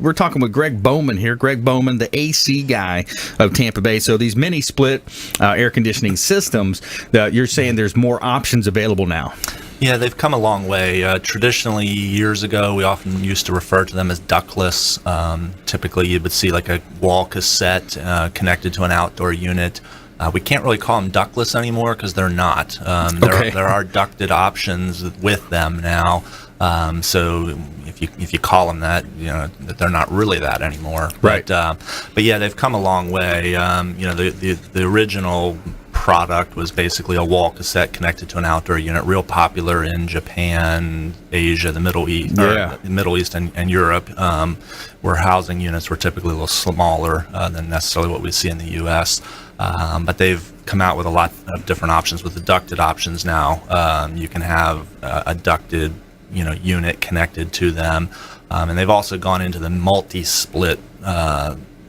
we're talking with Gregg Bowman here. Gregg Bowman, the AC guy of Tampa Bay. So these mini-split air conditioning systems, you're saying there's more options available now. Yeah, they've come a long way. Traditionally, years ago, we often used to refer to them as ductless. Typically, you would see like a wall cassette connected to an outdoor unit. We can't really call them ductless anymore because they're not. There are ducted options with them now. So if you call them that, that they're not really that anymore. Right. But yeah, they've come a long way. The original product was basically a wall cassette connected to an outdoor unit, real popular in Japan, Asia, the Middle East, and Europe, where housing units were typically a little smaller than necessarily what we see in the U.S. But they've come out with a lot of different options with the ducted options now. You can have a ducted unit connected to them, and they've also gone into the multi-split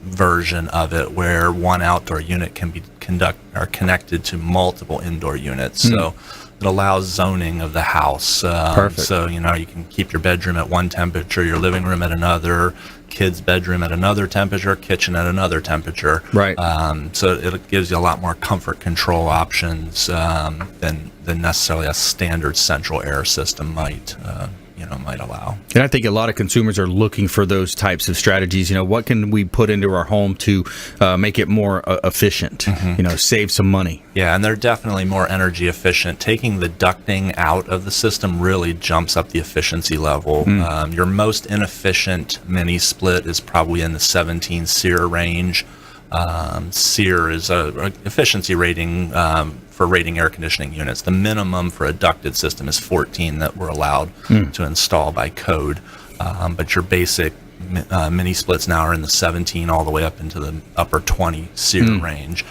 version of it, where one outdoor unit can be connected to multiple indoor units. So it allows zoning of the house. Perfect. So you can keep your bedroom at one temperature, your living room at another, kid's bedroom at another temperature, kitchen at another temperature. Right. So it gives you a lot more comfort control options than necessarily a standard central air system might allow. And I think a lot of consumers are looking for those types of strategies. What can we put into our home to make it more efficient? Save some money. Yeah, and they're definitely more energy efficient. Taking the ducting out of the system really jumps up the efficiency level. Your most inefficient mini split is probably in the 17 Seer range. Seer is a efficiency rating for rating air conditioning units. The minimum for a ducted system is 14 that we're allowed to install by code. But your basic mini splits now are in the 17 all the way up into the upper 20 Seer range,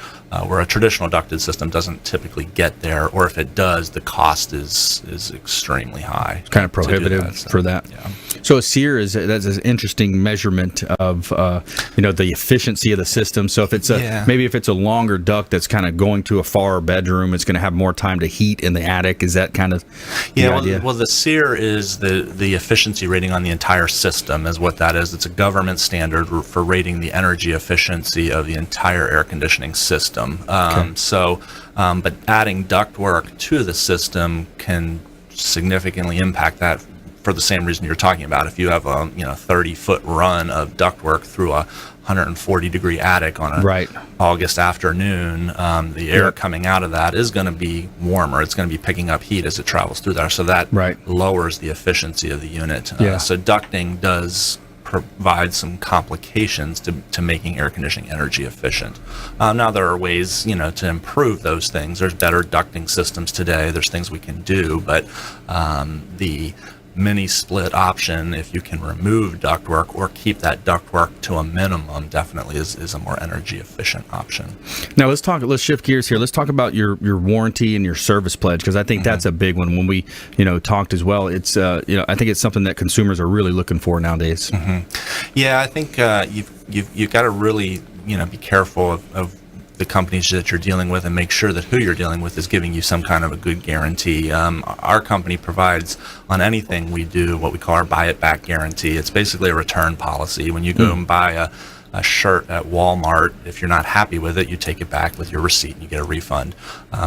where a traditional ducted system doesn't typically get there, or if it does, the cost is extremely high. It's kind of prohibitive for that. Yeah. So a Seer that's an interesting measurement of the efficiency of the system. So if it's maybe if it's a longer duct that's kind of going to a far bedroom, it's going to have more time to heat in the attic. Is that kind of the idea? Well, the Seer is the efficiency rating on the entire system, is what that is. It's a government standard for rating the energy efficiency of the entire air conditioning system. But adding ductwork to the system can significantly impact that, for the same reason you're talking about. If you have a 30-foot run of ductwork through a 140-degree attic on a August afternoon, the air coming out of that is going to be warmer. It's going to be picking up heat as it travels through there, so that lowers the efficiency of the unit. So ducting does provide some complications to making air conditioning energy efficient. Now there are ways, to improve those things. There's better ducting systems today. There's things we can do, but the mini split option, if you can remove ductwork or keep that ductwork to a minimum, definitely is a more energy efficient option. Now let's shift gears here. Let's talk about your warranty and your service pledge, because I think that's a big one. When we talked as well, it's I think it's something that consumers are really looking for nowadays. Yeah, I think you've got to really be careful of the companies that you're dealing with, and make sure that who you're dealing with is giving you some kind of a good guarantee. Our company provides, on anything we do, what we call our buy it back guarantee. It's basically a return policy. When you go and buy a shirt at Walmart, if you're not happy with it, you take it back with your receipt and you get a refund.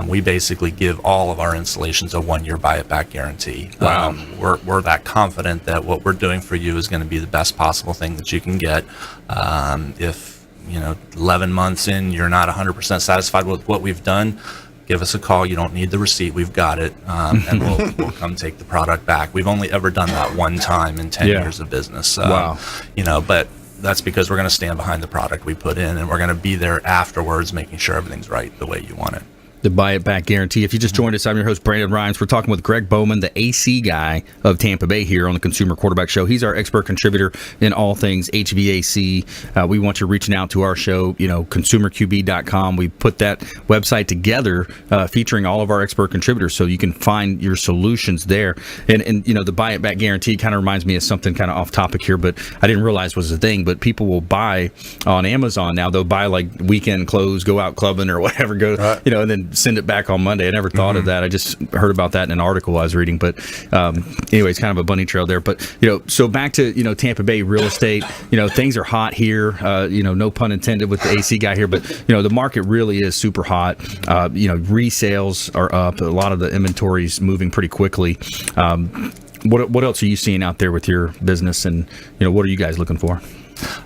We basically give all of our installations a 1-year buy it back guarantee. Wow. We're that confident that what we're doing for you is going to be the best possible thing that you can get. If 11 months in, you're not 100% satisfied with what we've done, give us a call. You don't need the receipt. We've got it. And we'll come take the product back. We've only ever done that one time in 10 years of business. Wow. But that's because we're going to stand behind the product we put in, and we're going to be there afterwards, making sure everything's right the way you want it. The buy it back guarantee. If you just joined us, I'm your host, Brandon Rhymes. We're talking with Gregg Bowman, the AC guy of Tampa Bay, here on the Consumer Quarterback Show. He's our expert contributor in all things HVAC. We want you reaching out to our show, consumerqb.com. We put that website together featuring all of our expert contributors, so you can find your solutions there. And the buy it back guarantee kind of reminds me of something kind of off topic here, but I didn't realize was a thing. But people will buy on Amazon now. They'll buy like weekend clothes, go out clubbing or whatever, and then send it back on Monday. I never thought of that. I just heard about that in an article I was reading. But anyways, kind of a bunny trail there. But so back to Tampa Bay real estate. Things are hot here. No pun intended with the AC guy here, but the market really is super hot. Resales are up. A lot of the inventory's moving pretty quickly. What else are you seeing out there with your business, and what are you guys looking for?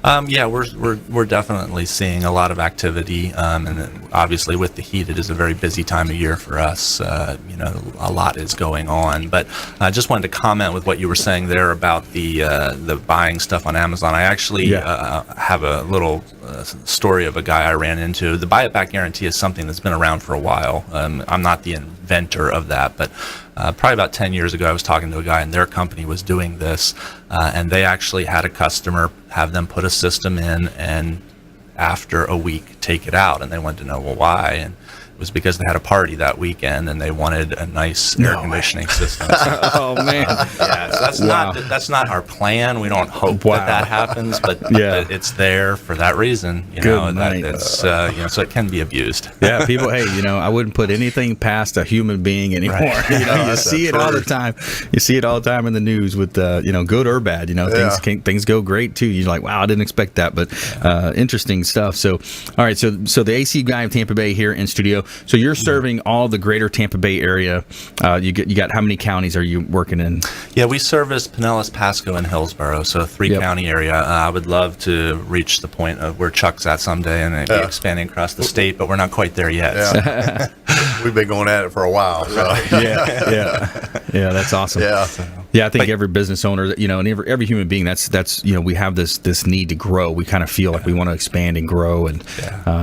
We're definitely seeing a lot of activity, and obviously with the heat, it is a very busy time of year for us. A lot is going on. But I just wanted to comment with what you were saying there about the buying stuff on Amazon. I actually have a little story of a guy I ran into. The buy it back guarantee is something that's been around for a while. I'm not the inventor of that, but probably about 10 years ago, I was talking to a guy, and their company was doing this, and they actually had a customer have them put a system in, and after a week take it out, and they wanted to know, well, why? And it was because they had a party that weekend and they wanted a nice air conditioning system. Oh man! Yeah, so that's not our plan. We don't hope that happens, but it's there for that reason. So it can be abused. Yeah, people. Hey, I wouldn't put anything past a human being anymore. Right. You see it all the time. You see it all the time in the news with good or bad. Things go great too. You're like, wow, I didn't expect that, but interesting stuff. So, all right, so the AC guy of Tampa Bay here in studio. So you're serving all the greater Tampa Bay area. You got how many counties are you working in? Yeah, we service Pinellas, Pasco, and Hillsborough, so a 3-county area. I would love to reach the point of where Chuck's at someday and be expanding across the state, but we're not quite there yet. Yeah. We've been going at it for a while. So. Yeah, that's awesome. Yeah, I think every business owner, and every human being, that's we have this need to grow. We kind of feel like we want to expand and grow, and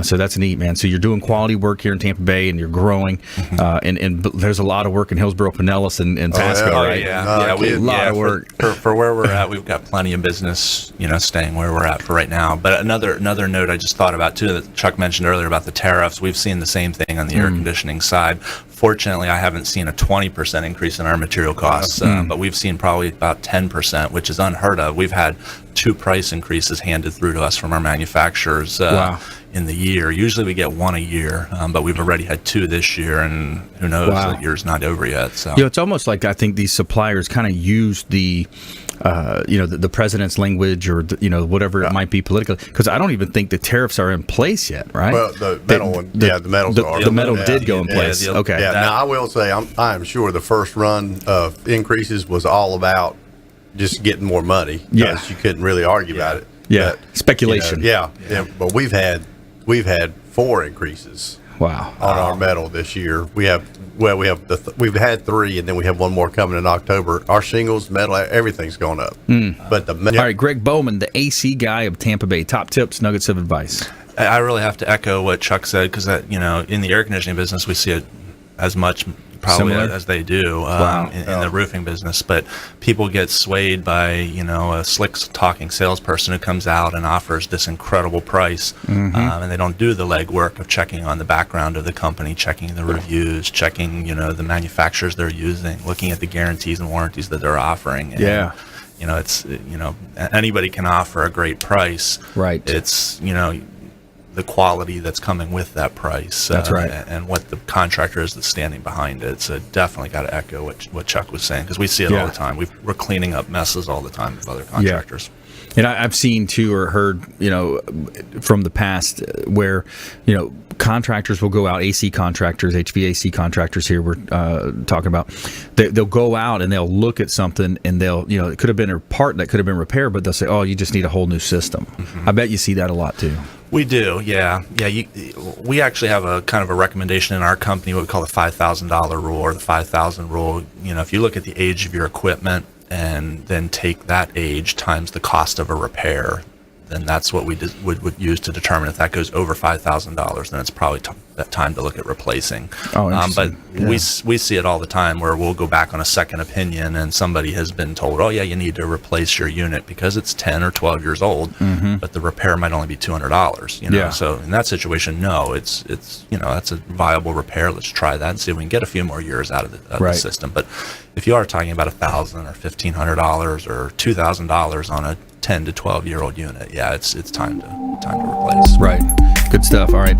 so that's neat, man. So you're doing quality work here in Tampa Bay, and you're growing, and there's a lot of work in Hillsborough, Pinellas, and Pasco, right? A lot of work for where we're at. We've got plenty of business, staying where we're at for right now. But another note I just thought about too that Chuck mentioned earlier about the tariffs. We've seen the same thing on the air conditioning side. Fortunately, I haven't seen a 20% increase in our material costs, but we've seen probably about 10%, which is unheard of. We've had 2 price increases handed through to us from our manufacturers in the year. Usually we get 1 a year, but we've already had 2 this year, and who knows, the year's not over yet. So it's almost like I think these suppliers kind of use the president's language or whatever it might be politically, because I don't even think the tariffs are in place yet, right? Well, the metal the metals are. The metal did go in place. Okay. Yeah. Now I will say I am sure the first run of increases was all about just getting more money. Yes, you couldn't really argue about it. Yeah, but, speculation. But we've had 4 increases. Wow. On our metal this year. We've had 3, and then we have 1 more coming in October. Our shingles, metal, everything's going up. But all right, Gregg Bowman, the AC guy of Tampa Bay. Top tips, nuggets of advice. I really have to echo what Chuck said, because in the air conditioning business, we see it as much probably as they do in the roofing business, but people get swayed by a slick talking salesperson who comes out and offers this incredible price, and they don't do the legwork of checking on the background of the company, checking the reviews, checking the manufacturers they're using, looking at the guarantees and warranties that they're offering. And, it's anybody can offer a great price. Right. It's the quality that's coming with that price. That's right. And what the contractor is that's standing behind it. So definitely got to echo what Chuck was saying, because we see it all the time. We're cleaning up messes all the time with other contractors. And I've seen too, or heard, from the past where, contractors will go out, AC contractors, HVAC contractors here we're talking about, they'll go out and they'll look at something and they'll, it could have been a part that could have been repaired, but they'll say, oh, you just need a whole new system. I bet you see that a lot too. We do, yeah. We actually have a kind of a recommendation in our company, what we call the $5,000 rule, or the 5,000 rule. If you look at the age of your equipment and then take that age times the cost of a repair, then that's what we would use to determine if that goes over $5,000. Then it's probably time to look at replacing. But we see it all the time where we'll go back on a second opinion, and somebody has been told, oh yeah, you need to replace your unit because it's 10 or 12 years old, but the repair might only be $200. So in that situation, no, it's that's a viable repair. Let's try that and see if we can get a few more years out of the system. But if you are talking about $1,000 or $1,500 or $2,000 on a 10 to 12 year old unit, it's time to replace. Right. Good stuff. All right.